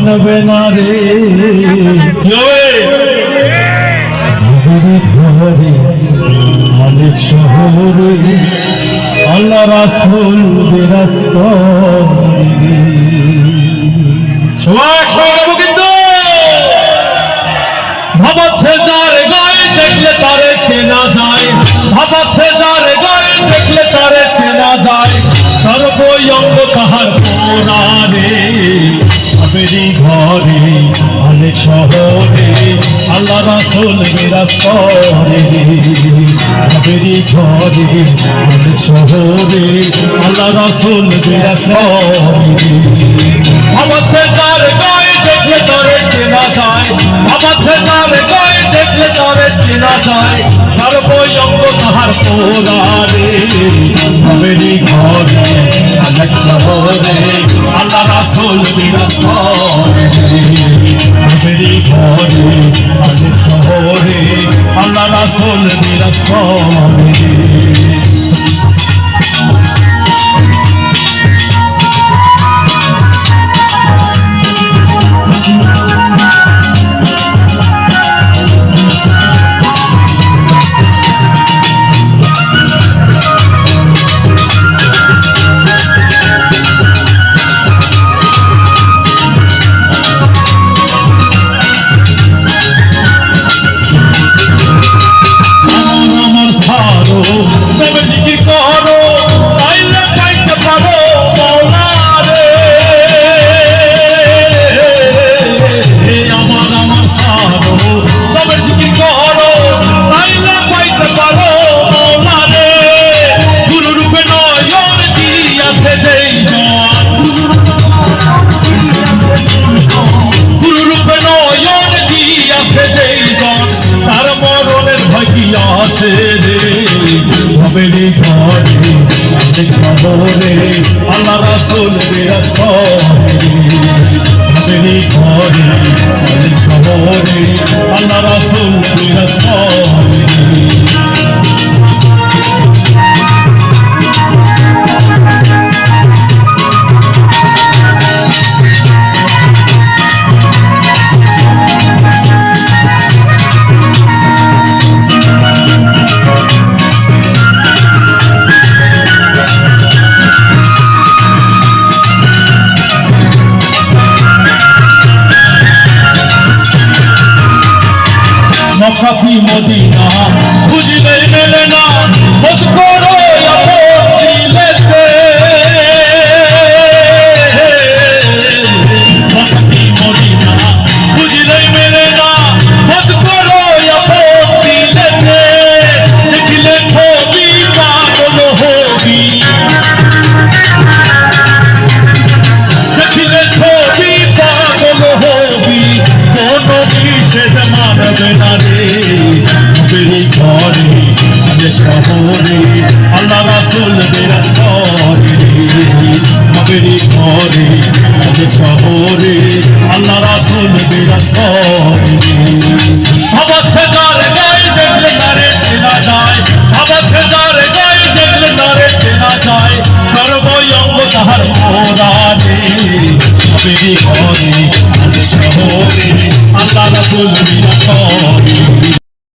মানবে না রে ঘরে মালিক শহরে আল্লাহ রাসূল বিরাজ করে সবাই সঙ্গে কিন্তু ভাবাচ্ছে যার গায়ে দেখলে তারে চেনা যায় ভাবাচ্ছে যার গায়ে দেখলে তারে চেনা যায় সর্বঙ্গ তাহার পোড়ারে আবেরি ঘরে অনেক শহরে আল্লাহ রাসূল বিরাজ করে আবেরি ঘরে অনেক শহরে আল্লাহ রাসূল বিরাজ করে ভাবাচ্ছে যার গায়ে দেখলে তারে চেনা যায় ভাবাচ্ছে যার গায়ে দেখলে তারে চেনা যায় সর্বঙ্গ তাহার পোড়ারে আবেরি ঘরে অনেক শহরে আল্লাহ রাসূল বিরাজ করে আবেরি ঘরে অনেক শহরে আল্লাহ রাসূল বিরাজ করে আবেরি ঘরে অনেক শহরে আল্লাহ রাসূল বিরাজ করে আবেরি ঘরে অনেক শহরে আল্লাহ রাসূল বিরাজ করে মক্কা কি মদিনা খুঁজলে মেলে না খোঁজ করো আপন দিলেতে মক্কা কি মদিনা খুঁজলে মেলে না খোঁজ করো আপন দিলেতে দেখলে ছবি পাগল হবি দেখলে ছবি পাগল হবি কোনো নিষেধ মানবে না আবেরি ঘরে অনেক শহরে আল্লাহ রাসূল বিরাজ করে আবেরি ঘরে অনেক শহরে আল্লাহ রাসূল বিরাজ করে ভাবাচ্ছে যার গায়ে দেখলে তারে চেনা যায় ভাবাচ্ছে যার গায়ে দেখলে তারে চেনা যায় সর্বঙ্গ তাহার পোড়ারে আবেরি ঘরে অনেক শহরে আল্লাহ রাসূল বিরাজ করে